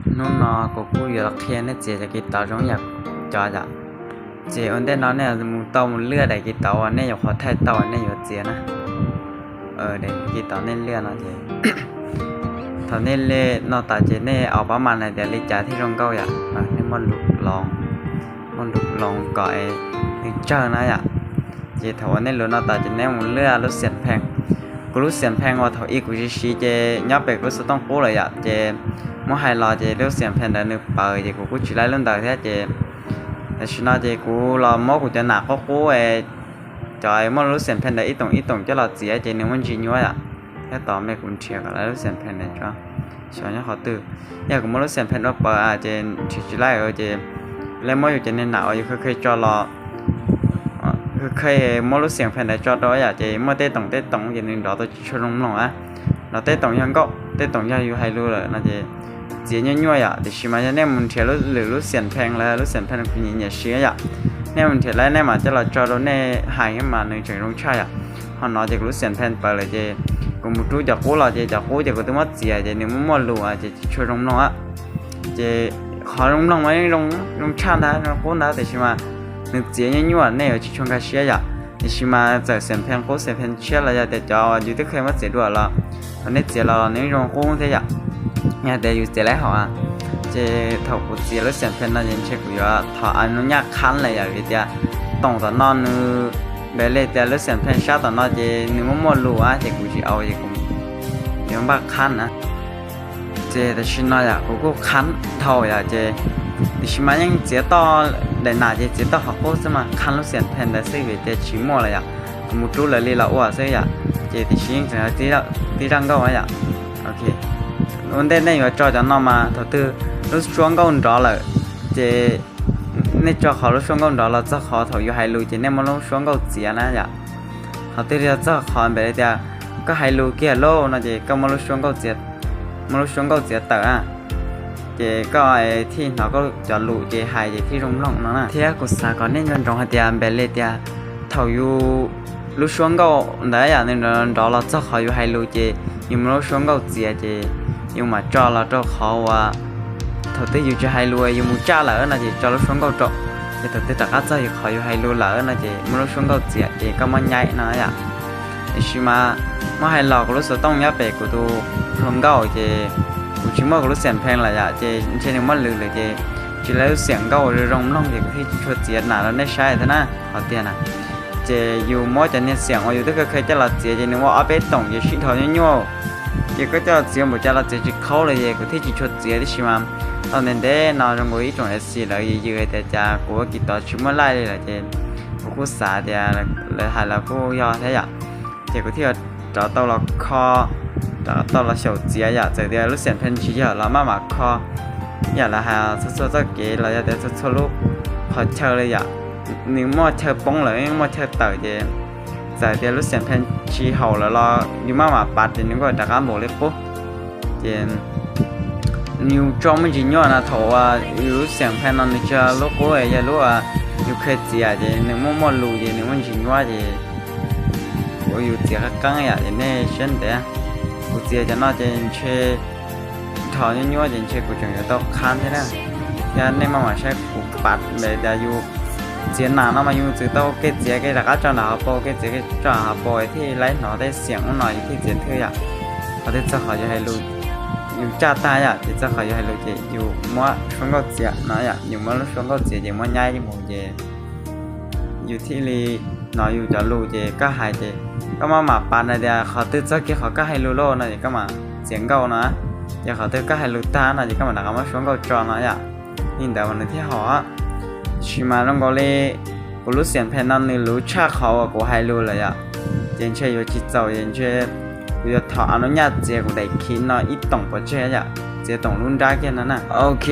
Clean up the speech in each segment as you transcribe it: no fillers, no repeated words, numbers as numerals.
nó cũng giờ kia nó chỉ là cái tàu giống như cho dạ chỉ ổn định nó này một tàu một lừa để cái tàu này giờ họ thay tàu này giờ chỉ nè để cái tàu này lừa nó chỉ tàu này lừa nó tại chỉ này ở bao màn này để lấy trả thì trong câu dạ nên món lục lòng gọi chơi nó dạ chỉ thầu này lừa nó tại chỉ này một lừa lúc xiên phènกูรู้เสียงแพงว่าเท่าอีกูจะชี้เจยับไปกูต้องกู้เลยอ่ะเจมื่อให้รอเจรู้เสียงแพงเดินไปเจกูชี้ไล่เรื่องเดิมแท้เจแต่ฉันว่าเจกูรอมื่อกูจะหนักก็กู้จอยมื่อรู้เสียงแพงเดินอีตรงจะรอเสียเจเนี่ยมันจีนวอ่ะแค่ต่อไม่กูเชียร์กันแล้วรู้เสียงแพงเดินจ้าฉันยังขอตื่นอยากกูมื่อรู้เสียงแพงว่าไปเจชี้ไล่เจแล้วมื่ออยู่เจเนี่ยหนาวอยู่เคยจอรอเคยมื่อรู้เสียงแผ่นได้จอดด้วยอ่ะเจมื่อเต้ตรงอย่างนึงเราต้องช่วยลงอ่ะเราเต้ตรงยังก็เต้ตรงยังอยู่ให้รู้เลยนะเจเจียนย่อยอ่ะแต่ชิมาจะเนี่ยมันเทียรู้หรือรู้เสียงแพงแล้วรู้เสียงแพงเป็นอย่างเชี่ยอ่ะเนี่ยมันเทียแล้วเนี่ยมันจะเราจอดแล้วเนี่ยหายขึ้นมาในใจลงใช่อ่ะพอเราจะรู้เสียงแพงไปเลยเจกูมุดรู้จากกูเราเจจากกูจะกูต้องมาเจียเจเนี่ยมันมั่วรู้อ่ะเจช่วยลงอ่ะเจขอลงไว้ลงชาตินะลงกูนะแต่ชิมานึกเจียนย่อยเนี่ยจะชงกันเชี่ยอ่ะนี่ชิมาจากเสียงเพลงกูเสียงเพลงเชื่อเราจะแต่จออยู่ที่เคยมาเสียด้วยละตอนนี้เสียเราเนี่ยร้องกูเสียอ่ะเนี่ยแต่อยู่เสียแล้วเหรอเจถกกูเสียแล้วเสียงเพลงนั่นยังเช็คอยู่ว่าถอดอันนู้นยากคันเลยอ่ะวิทยาตรงตอนนั้นนึเบลเลยแต่แล้วเสียงเพลงชาตอนนั้นเจนึกว่าหมดรู้อ่ะเจกูจะเอาเจกูยังบ้าคันนะเจแต่ชินน่ะอ่ะกูคันเท่าอ่ะเจ你起码人接到来哪些接到好过是嘛？看路线片的是为在期末了呀，木住了里了哇是呀，这的行程地上高呀，OK， 问题那个找着那嘛，他都都双高找了，这那找好了双高找了，这好头又还路这那么路双高接那呀，好对了这好别的，ก็还路给路那这ก็มา路双高接，มา路双高接得啊。เจก็ที่เราก็จะรู้เจหายที่รงหลงนั่นนะที่กุศลก่อนนี่ยังตรงหัดยามเบลเลตยาเท่าอยู่รู้ช่วงก็ได้อย่างนึงเราจะขออยู่ให้รู้เจยังไม่รู้ช่วงก็เจียเจยังมาจ่อเราจ่อเขาว่าเท่าที่อยู่จะให้รู้ยังมุ่งจ้าแล้วนะเจจ่อรู้ช่วงก็จ่อเจเท่าที่ตะกัดจะอยู่ขออยู่ให้รู้แล้วนะเจไม่รู้ช่วงก็เจียเจก็มันใหญ่นะอย่างชิมาไม่ให้เราก็รู้สึกต้องยับไปกูดูช่วงก็เจกูชิมว่ากูรู้เสียงเพลงอะไรอ่ะเจเช่นมันลือเลยเจจีแล้วเสียงก็ร้องเด็กที่ชดเจียนหนาแล้วได้ใช้ท่านะเขาเตียนะเจอยู่มอจะเนี่ยเสียงอยู่ที่เคยจะเราเจียเจนึกว่าเอาไปตรงจะชิ้นทอยั่วเจก็จะเสียงหมดจะเราเจจะเข้าเลยเจกูที่จีชดเจียที่ชิมตอนนั้นเด้นอนตรงกูอีตรงเอสีเลยยืดแต่จะกูก็กินต่อชิมว่าไล่เลยเจกูสาเดียเลยหายแล้วกูยอแท้อยากเจกูที่จะต่อเราคอ到了小节呀，这点路线片去呀，老妈妈靠，呀了还说这给了呀，但是出路好跳了呀，你莫跳崩了，莫跳倒的，这点路线片去好了咯，你妈妈把的那个大家没了不？的，你专门去鸟那头啊，有线片那你家路过呀路啊，有科技啊的，你莫路的，你莫去鸟的，我有这个讲呀，的那现在。กูเจียจะน่าจะเชื่อถอนยั่วจะเชื่อกูจังจะต้องค้านใช่ไหมยันในมาใช้กูปัดเลยแต่อยู่เจียนหนาเนาะมาอยู่จืดต้องเกจียก็แล้วก็จอหนาโปเกจียก็จอหาโปที่ไล่หนอได้เสียงหน่อยที่เจียนเท่าอย่างเขาได้จะขอจะให้รู้อยู่จ้าตายอ่ะที่จะขอจะให้รู้จะอยู่มัวช่วงก็เจียนะอย่างอยู่มัวช่วงก็เจียจะมัวง่ายที่หมู่เจอยู่ที่รีหนออยู่จะรู้เจก็หายเจก็มาปานอะไรเดียเขาตื้อเจ้ากี้เขาก็ให้รู้โลนะนี่ก็มาเสียงเก่านะอย่าเขาตื้อก็ให้รู้ตานะนี่ก็มาหนักมาช่วงเก่าจอนะอย่านี่แต่วันนี้ที่เขาชิมาลงก็เลยกูรู้เสียงเพลงนั้นนี่รู้ชาเขากูให้รู้เลยอ่ะยังเชื่ออยู่จิตใจยังเชื่อกูจะถอดอนุญาตเจ้ากูได้คิดนะอีตรงปะเจ้าอย่าเจ้าตรงรุ่นได้แค่นั้นนะโอเค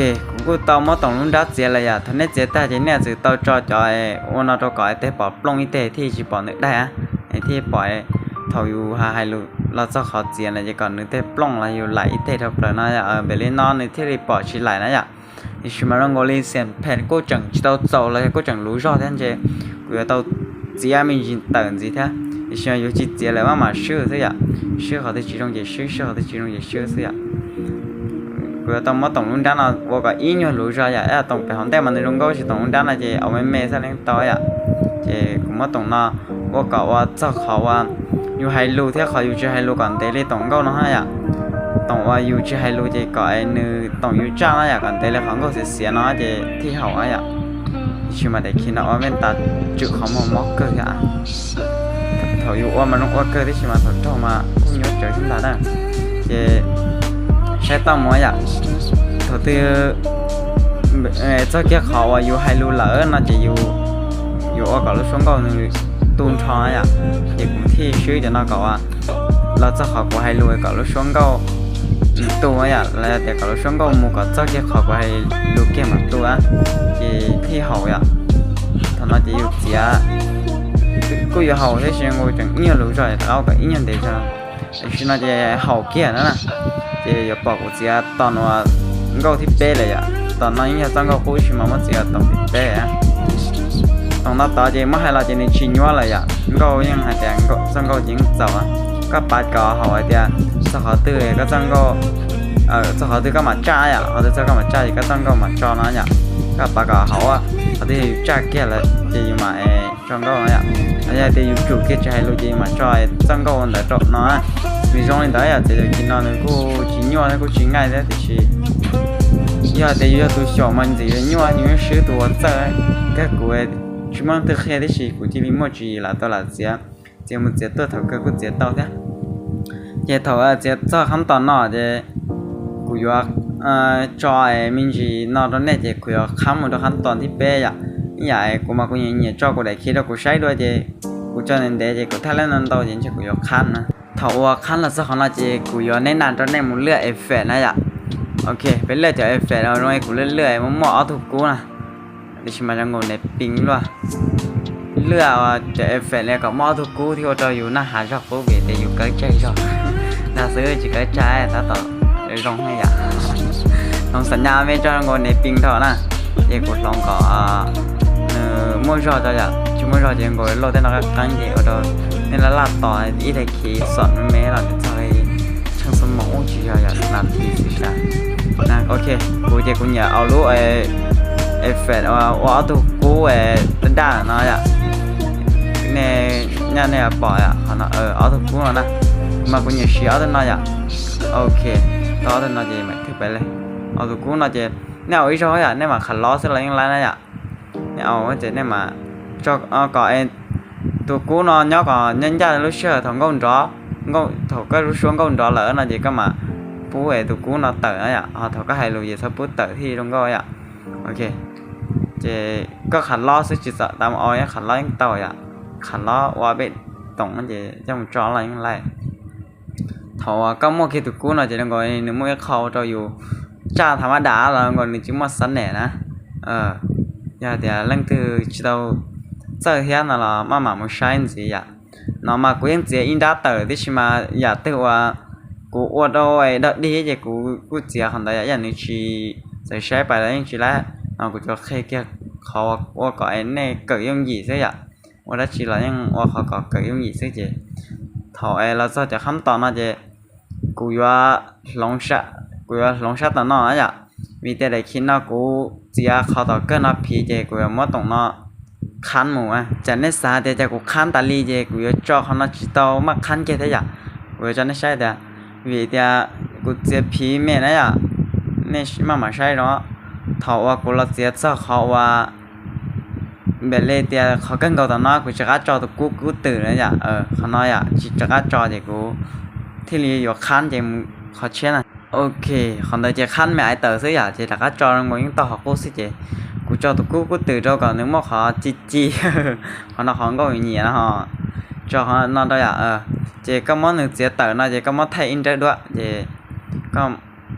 กูต่อมาตรงรุ่นได้เจ้าเลยอ่ะท่านนี้เจ้าแต่เจ้าเนี่ยจะต่อจอจอยวันนั้นเราก็ไอ้เตะปอปลงอีเตะที่จีปอนึกได้อะไอ้ที่ปล่อยเท่าอยู่หาให้รู้เราจะขอเจียนอะไรก่อนนึกแต่ปล้องอะไรอยู่ไหลเตะเท่าเปล่านะอย่าเบลลี่นอนในที่รีปล่อยชิไหลนะอย่านี่ชิมาลงก็เลยเสียงแผ่นก็จังจะต้องโจเลยก็จังรู้รอดแท้เจกูจะต้องเจียมีจินเติร์นสิแท้นี่ชิมาอยู่จิตเจียเลยว่ามาชื่อสิอย่าชื่อเขาที่จีจงจะชื่อเขาที่จีจงจะชื่อสิอย่า กูต้องมาต้องลุ้นด้านน่ะว่าก็อีอยู่รู้จักอย่าต้องไปห้องแต่มันในโรงก็สิต้องลุ้นด้านน่ะเจเอาแม่ซะแล้วต่ออ่ะเจกูมาต้องน่ะว่าก็ว่าเจ้าเขาว่าอยู่ให้รู้ที่เขาอยู่ที่ให้รู้ก่อนเตเลยต้องก็นะฮะอ่ะต้องว่าอยู่ที่ให้รู้เจก็ไอ้นึต้องอยู่จ้างนะอ่ะก่อนเตเลยเขาก็เสียนะเจที่เขาอ่ะชิมาได้คิดนะว่าเป็นตาจุเขามามอกเกอร์อ่ะเขาอยู่ว่ามันว่าเกอร์ที่ชิมาเขาโทรมาคุณยศเจอขึ้นมาได้เจใช้ตั้งมวยอ่ะเขาตื้อเจ้าเกี่ยเขาว่าอยู่ให้รู้ละน่าจะอยู่ว่าก็รู้ช่วงก็ตูนท้อยอ่ะอีกที่ชื่อจะน่าก็ว่าเราจะขอกูให้รู้ก็รู้ช่วงก็ตัวอ่ะแล้วแต่ก็รู้ช่วงก็มูก็เจ้าเกี่ยขอกูให้รู้เกี่ยมาตัวที่เขาอ่ะ他那就有钱，กู有好些时我整一年留着，然后一年得着，是那些好见的呢，这有包括只要当我我去背了呀，当那应该当个好事嘛，我只要当去背啊，当那大姐么还那些你去鸟了呀，我应还得我当个已经走啊，个八个好一点，这好多嘞，个当个这好多个嘛炸呀，或者这个嘛炸一个当个嘛炸那呀。ก็ปากกาเขาอ่ะเขาที่จ้าแก่แล้วจะอยู่มาจังก็เนี่ยแล้วจะอยู่จุดที่จะให้รู้จะมาจ่ายจังก็วันเดียวจบเนาะมีช่วงนี้ได้จะกินนอนกูกินยัวกูกินง่ายได้ที่ชี要得要多小嘛，你这个你话因为十多在个国，专门都黑的是估计你没注意了，到了这么这多头个กู这到的，这头啊这早很多孬的，กู要จอยมินจีนอนตอนนี้เจกูอยากข้ามมาดูขั้นตอนที่เป๊ะอ่ะอย่ากูมากูยังเนี่ยจอกูได้คิดว่ากูใช้ด้วยเจกูจะนั่นเดเจกูถ้าเล่นนั่นต่อเจกูอยากขั้นนะถ้าว่าขั้นแล้วสักขนาดเจกูอยากแนะนำตอนนี้มึงเลือกเอฟเฟกต์นะจ๊ะโอเคเป็นเลือกจากเอฟเฟกต์แล้วน้อยกูเรื่อยๆมึงหมอเอาถูกกูนะดิฉันมาจะงงในปิงด้วยเลือกว่าจากเอฟเฟกต์แล้วก็หมอถูกกูที่ว่าจะอยู่หน้าหาชอบกูเบียดแต่อยู่ใกล้ใจชอบน่าซื้อจีใกล้ใจถ้าต่อร้องให้อ่ะลองสัญญาไม่cho ngồiในปิงเถอะนะเด็กกูลองก็มั่วจอจะอยากชิมั่วจอจะงอยโลดแต่เราก็ตั้งเดี๋ยวเราในระดับต่ออีเด็กขี่สอนไม่เราจะใช้ช่างสมองจีจะอยากนาทีสิจ้ะนะโอเคกูจะกูอยากเอาลูกเอฟเฟกต์ว่าตัวกูด้านนะอ่ะเนี่ยปล่อยอ่ะเขาเอาตัวกูนะมากูอยากเชียร์ตัวนั้นอ่ะโอเคต่อตัวนั้นจะไม่ถึงไปเลยเอาตัวกูน่าจะเนี่ยเอาอีช่ออ่ะเนี่ยมาขัดล้อสักอะไรอย่างไรนะอ่ะเนี่ยเอาว่าจะเนี่ยมาจอกก่อนตัวกูนอนย่อก่อนnhân gia lúc xưa thằng con chó thằng cái lúc xuống con chó lỡ là gì cơ mà bốตัวกูnó tởอ่ะthằng cái hay lùi gì sao bố tở thì trong coiอ่ะok chỉ cóขัดล้อsức chỉ sợ tao oi áขัดล้อnhững tàuอ่ะขัดล้อว่าเป็นtổng nó chỉ trong chó là nhữngไรthằng có một cáiตัวกูnó chỉ đang gọi nếu mua cái khâu cho dù chaธรรมดาเราก่อนนี่จิมาสันแหน่นะอย่าเดี๋ยวเรื่องคือเราเจอเฮียนั่นละมามาใช้สิอ่ะน้องมากูยังเจียอินดาเตอร์ที่ชิมาอย่าตัวว่ากูอวดเอาไว้ดัดดีจะกูเจียคนใดอย่างนี้ชีใช้ไปแล้วยังชีแล้วน้องกูจะแค่เขาว่าก็ไอ้เนี่ยเกิดยังหยีสิอ่ะว่าดัชชีเรายังว่าเขาก็เกิดยังหยีสิเจถอยเราจะขั้นตอนน่าจะกูว่าลองกูว่าลองชัดตอนนั้นอ่ะvì thế để khi nàoกูchỉเขาต่อเกินนับพีเจกูยังไม่ต้องนอคันหมูอ่ะจะเนี่ยสาเดี๋ยวจะกูคันตาลีเจกูจะจ่อเขาหน้าจิตโตมาคันเกตได้ยังกูจะเนี่ยใช่เดี๋ยวvì thếกูจะพีเมย์นะอ่ะเนี่ยมาใช่เนาะถ้าว่ากูเราจะจ่อเขาว่าแบบเลยเดี๋ยวเขาเกินเขาตอนนั้นกูจะกล้าจ่อตัวกูตื่นนะอ่ะเขาน้อยอ่ะจะกล้าจ่อเจกูที่เรียอยู่คันเจเขาเชื่อนะok còn đây chỉ khăn mẹ tờ xí à chỉ là các cho nó ngồi tao học cô xí chị cô cho tụi cô từ cho còn nếu mà họ chi họ nó không có gì nữa họ cho họ nó đây à chỉ có món được chỉ tờ nó chỉ có món thay in trái đó chỉ có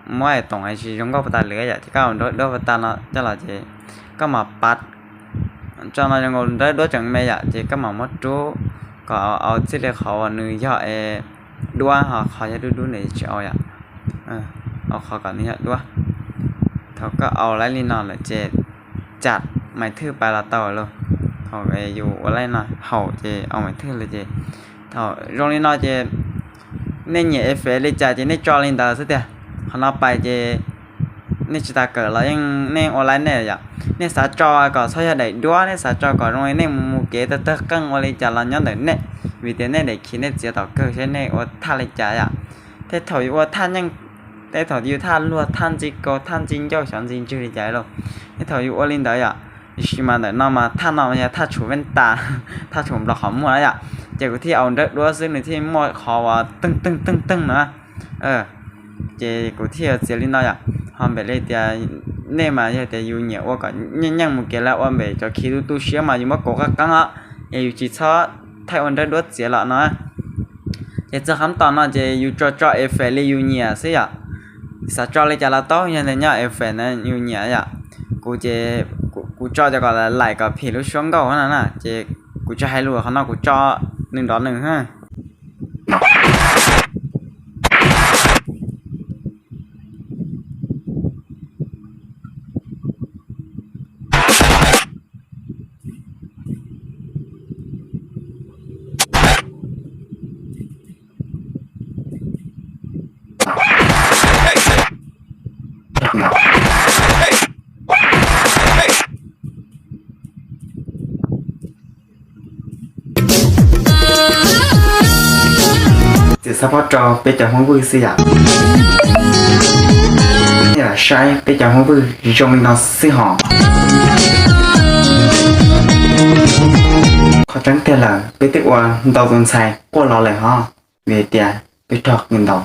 mỗi tổng hay chỉ chúng có phải lưỡi vậy chỉ có đó phải ta nó chắc là chỉ có mà bắt cho nó ngồi đấy đó chẳng mấy vậy chỉ có mà mất chú có ở chỉ là họ người cho đua họจะดูnày chỉเอาvậyเอาเขาก่อนนี้ด้วยเขาก็เอาไรลีนอนเลยเจจัดหมายถือไปละต่อเลยเขาอยู่อะไรหน่อยเขาเจเอาหมายถือเลยเจเขาโรงลีนอนเจเนี่ยเอฟเอเลยจ่ายเจเนี่ยจอลินดาสุดเดียเขาเอาไปเจ nên chỉ ta cỡ là nên online này vậy nên xã cho có số giờ đầy đua nên xã cho có rồi nên một kế tất căng online trả là nhớ đấy nè vì thế nên để khi nên chỉ tao cơ thế này ở tha lại trả vậy thế thời ở than nhưng thế thời yêu than luôn than chỉ có than chính cho sáng chính chưa đi trả rồi thế thời ở lên đấy ạ chỉ mà để nó mà than nào mà than chủ bên ta than chủ là khó mua đấy ạ chỉ có thi ông đất đua xứ này thì mua khó tưng nữa chỉ có thi ở dưới lên đó ạ hôm bữa thì nên mà thì yêu nhiều quá cả nhưng một cái là ông bữa cho khi tu sửa mà nhưng mà cố gắng á yêu chỉ cho thay ông đất đua dưới là nó chỉ cho hắn tao nó chỉ yêu cho em phải lấy yêu nhiều xí ạ sao cho lấy cho là tốt như thế nhá em phải nên yêu nhiều ạ cô chỉ cô cho gọi là lại cả phí lúc xuống đầu nữa nè chỉ cô cho hai lúa hắn nó cô cho đừng đó đừng ha chỉ support cho bây giờ không vui gì ạ như là sai bây giờ không vui cho mình nó xí họ khó tránh tiền là bây tiếp qua đầu tuần xài qua lò lại ha về tiền bây trọc nhìn đầu